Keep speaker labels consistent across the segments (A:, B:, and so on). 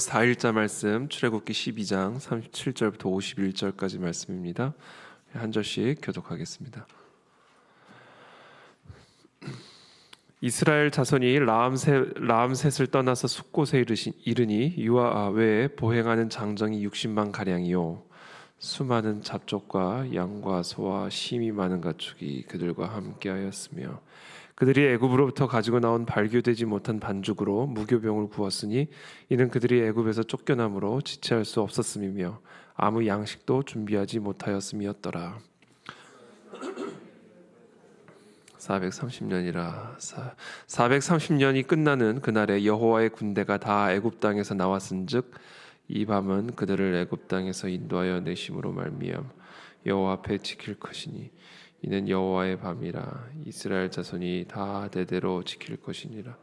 A: 4일자 말씀 출애굽기 12장 37절부터 51절까지 말씀입니다. 한 절씩 교독하겠습니다. 이스라엘 자손이 라암셋을 떠나서 숫곳에 이르니 유아 외에 보행하는 장정이 60만 가량이요 수많은 잡족과 양과 소와 심이 많은 가축이 그들과 함께하였으며 그들이 애굽으로부터 가지고 나온 발교되지 못한 반죽으로 무교병을 구웠으니 이는 그들이 애굽에서 쫓겨남으로 지체할 수 없었음이며 아무 양식도 준비하지 못하였음이었더라. 430년이 끝나는 그날에 여호와의 군대가 다 애굽 땅에서 나왔은즉 이 밤은 그들을 애굽 땅에서 인도하여 내심으로 말미암 여호와 앞에 지킬 것이니 이는 여호와의 밤이라 이스라엘 자손이 다 대대로 지킬 것이니라.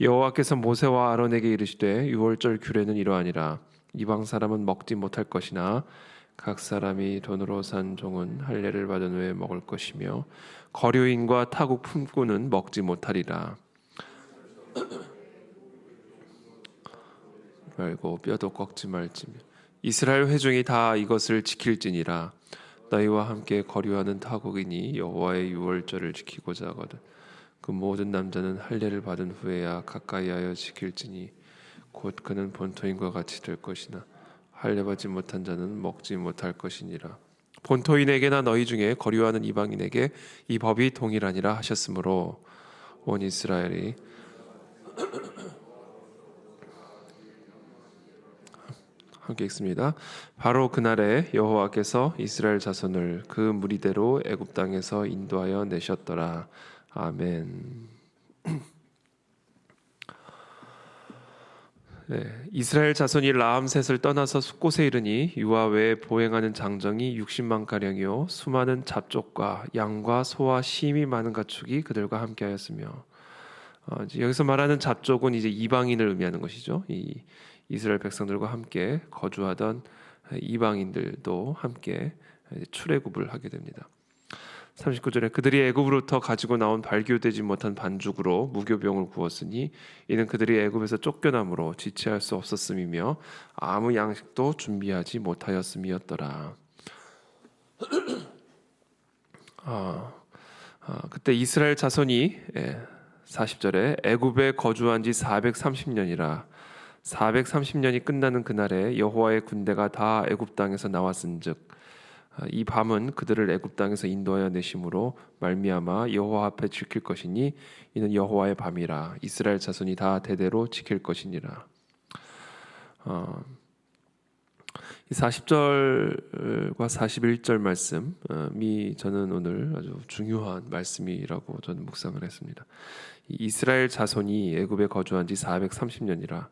A: 여호와께서 모세와 아론에게 이르시되 유월절 규례는 이러하니라. 이방 사람은 먹지 못할 것이나 각 사람이 돈으로 산 종은 할례를 받은 후에 먹을 것이며 거류인과 타국 품꾼은 먹지 못하리라. 말고 뼈도 꺾지 말지며 이스라엘 회중이 다 이것을 지킬지니라. 너희와 함께 거류하는 타국인이 여호와의 유월절을 지키고자 하거든 그 모든 남자는 할례를 받은 후에야 가까이하여 지킬지니 곧 그는 본토인과 같이 될 것이나 할례 받지 못한 자는 먹지 못할 것이니라. 본토인에게나 너희 중에 거류하는 이방인에게 이 법이 동일하니라 하셨으므로 온 이스라엘이 함께 읽습니다. 바로 그날에 여호와께서 이스라엘 자손을 그 무리대로 애굽 땅에서 인도하여 내셨더라. 아멘. 이스라엘 자손이 라암셋을 떠나서 숫곳에 이르니 유아 외에 보행하는 장정이 60만 가량이요 수많은 잡족과 양과 소와 심이 많은 가축이 그들과 함께하였으며 여기서 말하는 잡족은 이제 이방인을 의미하는 것이죠. 이 이스라엘 백성들과 함께 거주하던 이방인들도 함께 출애굽을 하게 됩니다. 39절에 그들이 애굽으로부터 가지고 나온 발교되지 못한 반죽으로 무교병을 구웠으니 이는 그들이 애굽에서 쫓겨남으로 지체할 수 없었음이며 아무 양식도 준비하지 못하였음이었더라. 그때 이스라엘 자손이 40절에 애굽에 거주한 지 430년이라 430년이 끝나는 그날에 여호와의 군대가 다 애굽 땅에서 나왔은즉 이 밤은 그들을 애굽 땅에서 인도하여 내심으로 말미암아 여호와 앞에 지킬 것이니 이는 여호와의 밤이라 이스라엘 자손이 다 대대로 지킬 것이니라. 이 40절과 41절 말씀이 저는 오늘 아주 중요한 말씀이라고 저는 묵상을 했습니다. 이스라엘 자손이 애굽에 거주한 지 430년이라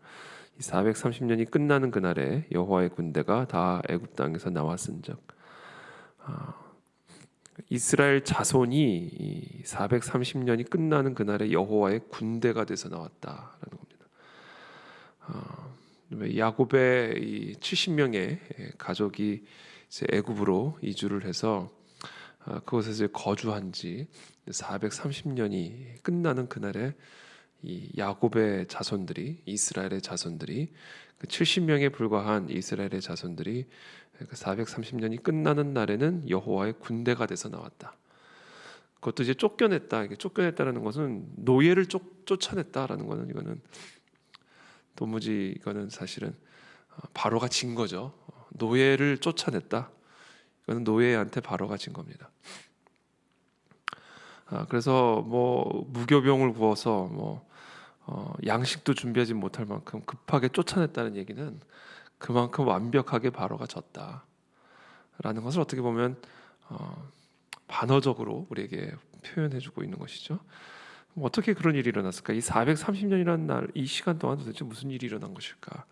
A: 이 430년이 끝나는 그날에 여호와의 군대가 다 애굽 땅에서 나왔은즉 이스라엘 자손이 430년이 끝나는 그날에 여호와의 군대가 돼서 나왔다라는 겁니다. 야곱의 이 70명의 가족이 이제 애굽으로 이주를 해서 그곳에서 거주한 지 430년이 끝나는 그날에 이 야곱의 자손들이 이스라엘의 자손들이 그 70명에 불과한 이스라엘의 자손들이 그 430년이 끝나는 날에는 여호와의 군대가 돼서 나왔다. 그것도 이제 쫓겨냈다. 이게 쫓겨냈다라는 것은 노예를 쫓아냈다라는 것은 이거는 도무지 이거는 사실은 바로가 진 거죠. 노예를 쫓아냈다. 이거는 노예한테 바로가 진 겁니다. 그래서 뭐 무교병을 구워서 양식도 준비하지 못할 만큼 급하게 쫓아냈다는 얘기는 그만큼 완벽하게 바로가 졌다라는 것을 어떻게 보면 반어적으로 우리에게 표현해주고 있는 것이죠. 어떻게 그런 일이 일어났을까? 이 430년이라는 날, 이 시간 동안 도대체 무슨 일이 일어난 것일까?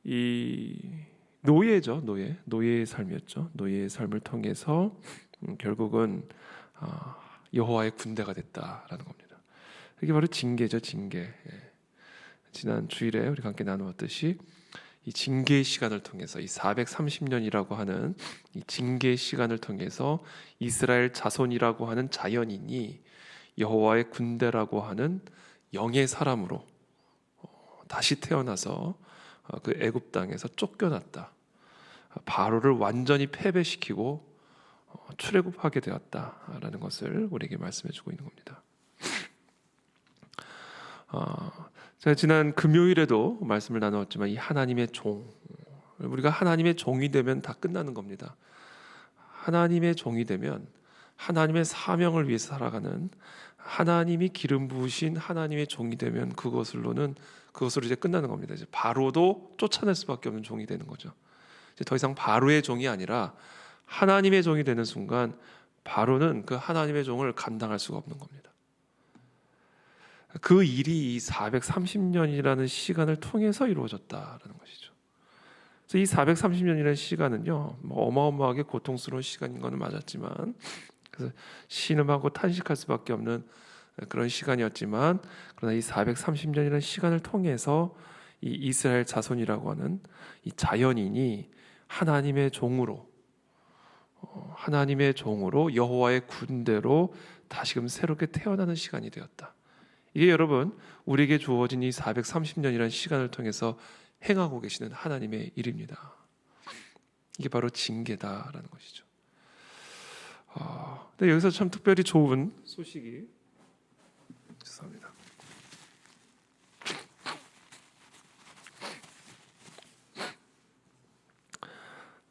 A: 이 노예죠, 노예의 삶이었죠. 노예의 삶을 통해서 결국은 여호와의 군대가 됐다라는 겁니다. 이게 바로 징계죠, 징계. 지난 주일에 우리가 함께 나누었듯이 이 징계의 시간을 통해서 이 430년이라고 하는 이 징계의 시간을 통해서 이스라엘 자손이라고 하는 자연인이 여호와의 군대라고 하는 영의 사람으로 다시 태어나서 그 애굽 땅에서 쫓겨났다. 바로를 완전히 패배시키고 출애굽하게 되었다라는 것을 우리에게 말씀해주고 있는 겁니다. 제가 지난 금요일에도 말씀을 나누었지만 이 하나님의 종, 우리가 하나님의 종이 되면 다 끝나는 겁니다. 하나님의 종이 되면 하나님의 사명을 위해서 살아가는, 하나님이 기름 부으신 하나님의 종이 되면 그것으로 이제 끝나는 겁니다. 이제 바로도 쫓아낼 수밖에 없는 종이 되는 거죠. 이제 더 이상 바로의 종이 아니라 하나님의 종이 되는 순간 바로는 그 하나님의 종을 감당할 수가 없는 겁니다. 그 일이 이 430년이라는 시간을 통해서 이루어졌다라는 것이죠. 그래서 이 430년이라는 시간은요, 어마어마하게 고통스러운 시간인 것은 맞았지만, 그래서 신음하고 탄식할 수밖에 없는 그런 시간이었지만, 그러나 이 430년이라는 시간을 통해서 이 이스라엘 자손이라고 하는 이 자연인이 하나님의 종으로 여호와의 군대로 다시금 새롭게 태어나는 시간이 되었다. 이게 여러분, 우리에게 주어진 이 430년이라는 시간을 통해서 행하고 계시는 하나님의 일입니다. 이게 바로 징계다라는 것이죠. 근데 여기서 참 특별히 좋은 소식이, 죄송합니다.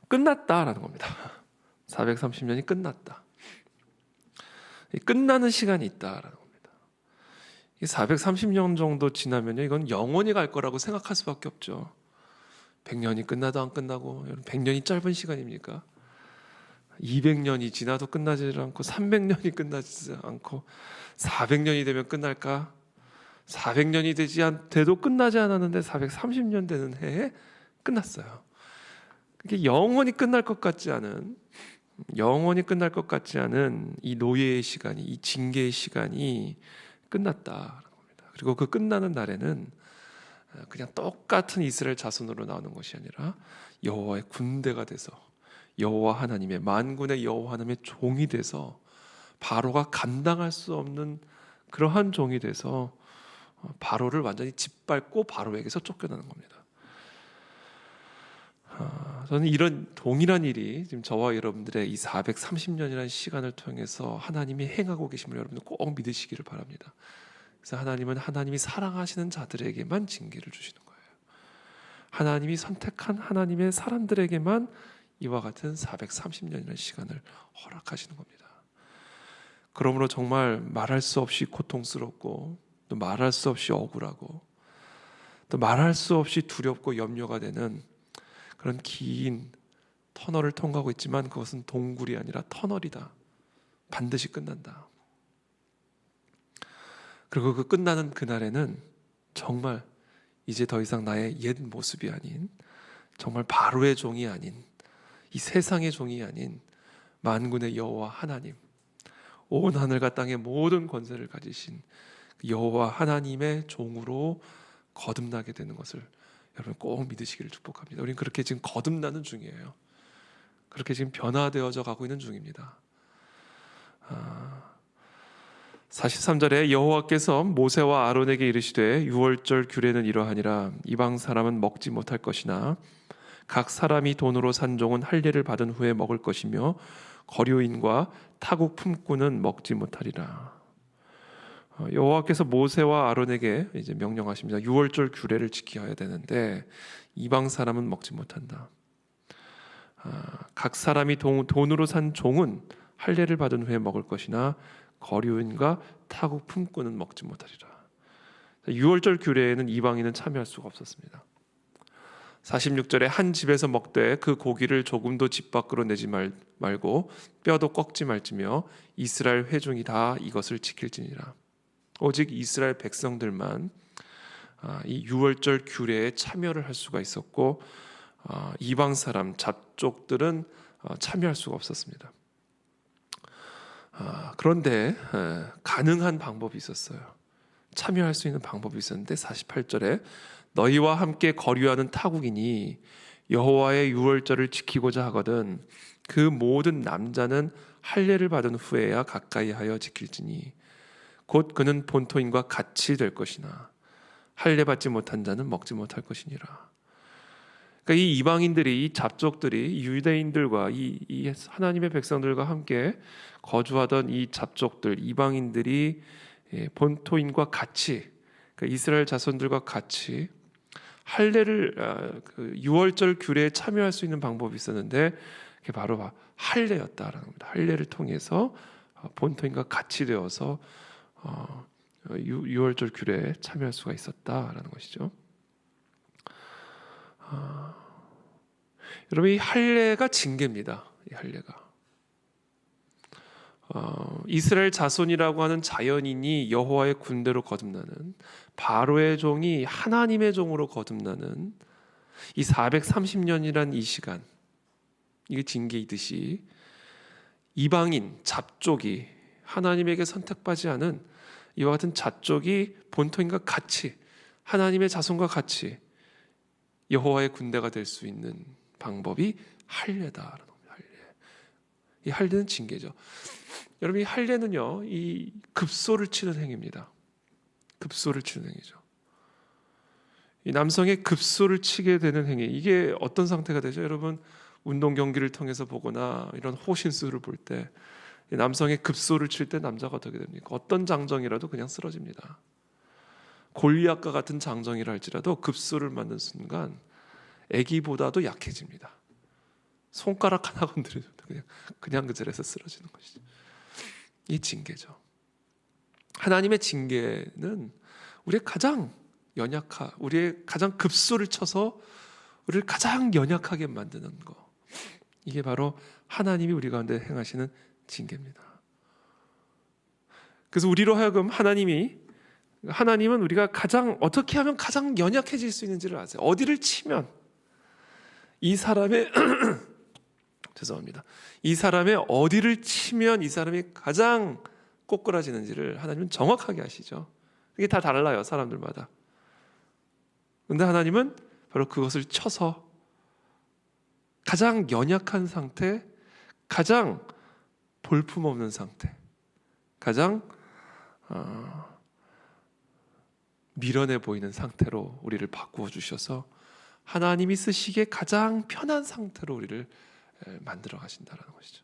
A: 끝났다라는 겁니다. 430년이 끝났다. 끝나는 시간이 있다라는 겁니다. 이 430년 정도 지나면요, 이건 영원히 갈 거라고 생각할 수밖에 없죠. 100년이 끝나도 안 끝나고, 100년이 짧은 시간입니까? 200년이 지나도 끝나지 않고, 300년이 끝나지 않고, 400년이 되면 끝날까? 400년이 돼도 끝나지 않았는데 430년 되는 해에 끝났어요. 그게 영원히 끝날 것 같지 않은 이 노예의 시간이, 이 징계의 시간이 끝났다라는 겁니다. 그리고 그 끝나는 날에는 그냥 똑같은 이스라엘 자손으로 나오는 것이 아니라 여호와의 군대가 돼서, 여호와 하나님의, 만군의 여호와 하나님의 종이 돼서, 바로가 감당할 수 없는 그러한 종이 돼서 바로를 완전히 짓밟고 바로에게서 쫓겨나는 겁니다. 저는 이런 동일한 일이 지금 저와 여러분들의 이 430년이라는 시간을 통해서 하나님이 행하고 계심을 여러분들 꼭 믿으시기를 바랍니다. 그래서 하나님은 하나님이 사랑하시는 자들에게만 징계를 주시는 거예요. 하나님이 선택한 하나님의 사람들에게만 이와 같은 430년이라는 시간을 허락하시는 겁니다. 그러므로 정말 말할 수 없이 고통스럽고, 또 말할 수 없이 억울하고, 또 말할 수 없이 두렵고 염려가 되는 그런 긴 터널을 통과하고 있지만, 그것은 동굴이 아니라 터널이다. 반드시 끝난다. 그리고 그 끝나는 그날에는 정말 이제 더 이상 나의 옛 모습이 아닌, 정말 바로의 종이 아닌, 이 세상의 종이 아닌 만군의 여호와 하나님, 온 하늘과 땅의 모든 권세를 가지신 여호와 하나님의 종으로 거듭나게 되는 것을 여러분 꼭 믿으시기를 축복합니다. 우리는 그렇게 지금 거듭나는 중이에요. 그렇게 지금 변화되어져 가고 있는 중입니다. 43절에 여호와께서 모세와 아론에게 이르시되 유월절 규례는 이러하니라. 이방 사람은 먹지 못할 것이나 각 사람이 돈으로 산 종은 할례를 받은 후에 먹을 것이며 거류인과 타국 품꾼은 먹지 못하리라. 여호와께서 모세와 아론에게 이제 명령하십니다. 유월절 규례를 지켜야 되는데 이방 사람은 먹지 못한다. 각 사람이 돈으로 산 종은 할례를 받은 후에 먹을 것이나 거류인과 타국 품꾼은 먹지 못하리라. 유월절 규례에는 이방인은 참여할 수가 없었습니다. 46절에 한 집에서 먹되 그 고기를 조금도 집 밖으로 내지 말고 뼈도 꺾지 말지며 이스라엘 회중이 다 이것을 지킬지니라. 오직 이스라엘 백성들만 이 유월절 규례에 참여를 할 수가 있었고, 이방 사람 잡족들은 참여할 수가 없었습니다. 그런데 가능한 방법이 있었어요. 참여할 수 있는 방법이 있었는데 48절에 너희와 함께 거류하는 타국인이 여호와의 유월절을 지키고자 하거든 그 모든 남자는 할례를 받은 후에야 가까이 하여 지킬지니 곧 그는 본토인과 같이 될 것이나 할례 받지 못한 자는 먹지 못할 것이니라. 그러니까 이 이방인들이, 이 잡족들이 유대인들과 이 하나님의 백성들과 함께 거주하던 이 잡족들, 이방인들이 본토인과 같이, 그러니까 이스라엘 자손들과 같이 할례를, 유월절 규례에 참여할 수 있는 방법이 있었는데 그게 바로 할례였다라는 겁니다. 할례를 통해서 본토인과 같이 되어서 유월절 규례에 참여할 수가 있었다라는 것이죠. 여러분, 이 할례가 징계입니다. 이 할례가 이스라엘 자손이라고 하는 자연인이 여호와의 군대로 거듭나는, 바로의 종이 하나님의 종으로 거듭나는 이 430년이란 이 시간, 이게 징계이듯이 이방인 잡족이, 하나님에게 선택받지 않은 이와 같은 잡족이 본토인과 같이, 하나님의 자손과 같이 여호와의 군대가 될 수 있는 방법이 할례다라는 겁니다. 할례. 이 할례는 징계죠. 여러분, 이 할례는요, 이 급소를 치는 행위입니다. 급소를 치는 행위죠. 이 남성의 급소를 치게 되는 행위, 이게 어떤 상태가 되죠? 여러분, 운동 경기를 통해서 보거나 이런 호신술을 볼 때 남성의 급소를 칠 때 남자가 어떻게 됩니까? 어떤 장정이라도 그냥 쓰러집니다. 골리앗과 같은 장정이라 할지라도 급소를 맞는 순간 애기보다도 약해집니다. 손가락 하나 건드려도 그냥 그 자리에서 쓰러지는 것이죠. 이 징계죠. 하나님의 징계는 우리의 가장 우리의 가장 급소를 쳐서 우리를 가장 연약하게 만드는 거. 이게 바로 하나님이 우리 가운데 행하시는 징계입니다. 그래서 우리로 하여금 하나님은 우리가 어떻게 하면 가장 연약해질 수 있는지를 아세요. 어디를 치면 이 사람의 죄송합니다. 이 사람의 어디를 치면 이 사람이 가장 꼬꾸라지는지를 하나님은 정확하게 아시죠. 이게 다 달라요, 사람들마다. 그런데 하나님은 바로 그것을 쳐서 가장 연약한 상태, 가장 볼품없는 상태, 가장 미련해 보이는 상태로 우리를 바꾸어 주셔서 하나님이 쓰시기에 가장 편한 상태로 우리를 만들어 가신다는 것이죠.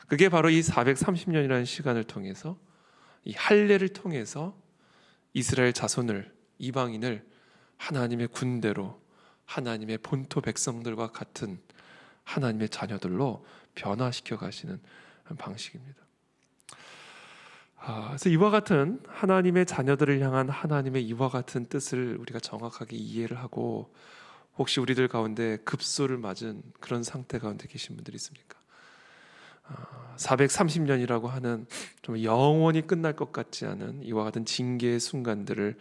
A: 그게 바로 이 430년이라는 시간을 통해서, 이 할례를 통해서 이스라엘 자손을, 이방인을 하나님의 군대로, 하나님의 본토 백성들과 같은 하나님의 자녀들로 변화시켜 가시는 방식입니다. 그래서 이와 같은 하나님의 자녀들을 향한 하나님의 이와 같은 뜻을 우리가 정확하게 이해를 하고, 혹시 우리들 가운데 급소를 맞은 그런 상태 가운데 계신 분들이 있습니까? 430년이라고 하는 좀 영원히 끝날 것 같지 않은 이와 같은 징계의 순간들을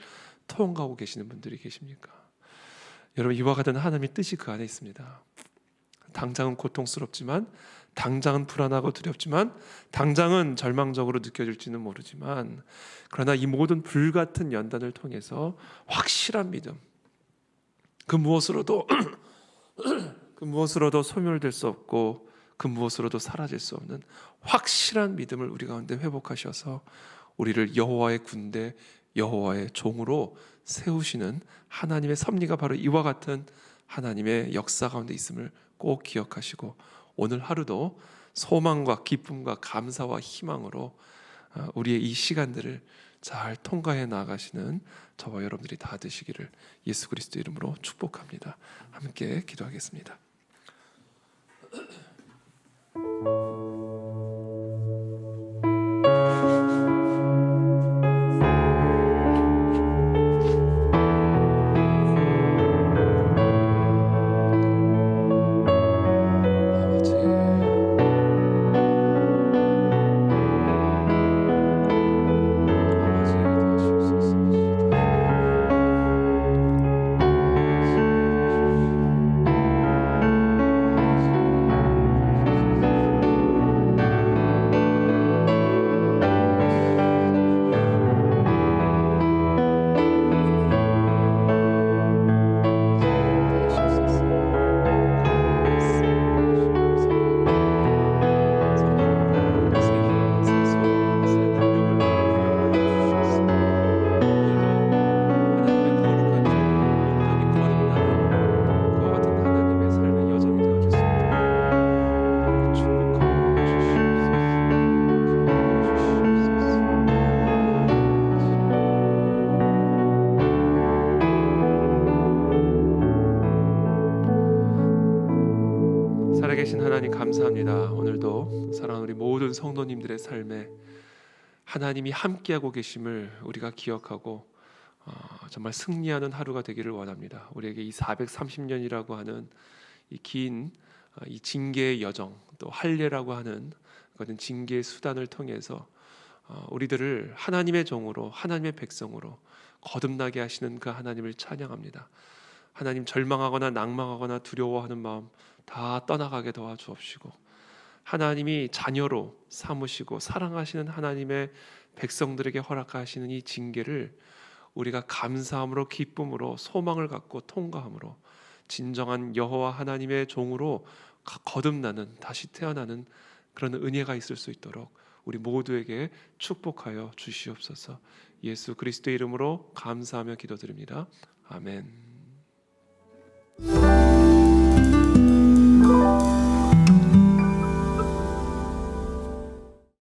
A: 통과하고 계시는 분들이 계십니까? 여러분, 이와 같은 하나님의 뜻이 그 안에 있습니다. 당장은 고통스럽지만, 당장은 불안하고 두렵지만, 당장은 절망적으로 느껴질지는 모르지만, 그러나 이 모든 불같은 연단을 통해서 확실한 믿음, 그 무엇으로도 소멸될 수 없고 그 무엇으로도 사라질 수 없는 확실한 믿음을 우리 가운데 회복하셔서 우리를 여호와의 군대, 여호와의 종으로 세우시는 하나님의 섭리가 바로 이와 같은 하나님의 역사 가운데 있음을 꼭 기억하시고, 오늘 하루도 소망과 기쁨과 감사와 희망으로 우리의 이 시간들을 잘 통과해 나가시는 저와 여러분들이 다 되시기를 예수 그리스도 이름으로 축복합니다. 함께 기도하겠습니다. 하나님 감사합니다. 오늘도 사랑하는 우리 모든 성도님들의 삶에 하나님이 함께하고 계심을 우리가 기억하고 정말 승리하는 하루가 되기를 원합니다. 우리에게 이 430년이라고 하는 이 긴 이 징계의 여정, 또 할례라고 하는 그것은 징계의 수단을 통해서 우리들을 하나님의 종으로, 하나님의 백성으로 거듭나게 하시는 그 하나님을 찬양합니다. 하나님, 절망하거나 낭망하거나 두려워하는 마음 다 떠나가게 도와주옵시고, 하나님이 자녀로 삼으시고 사랑하시는 하나님의 백성들에게 허락하시는 이 징계를 우리가 감사함으로, 기쁨으로, 소망을 갖고 통과함으로 진정한 여호와 하나님의 종으로 거듭나는, 다시 태어나는 그런 은혜가 있을 수 있도록 우리 모두에게 축복하여 주시옵소서. 예수 그리스도의 이름으로 감사하며 기도드립니다. 아멘.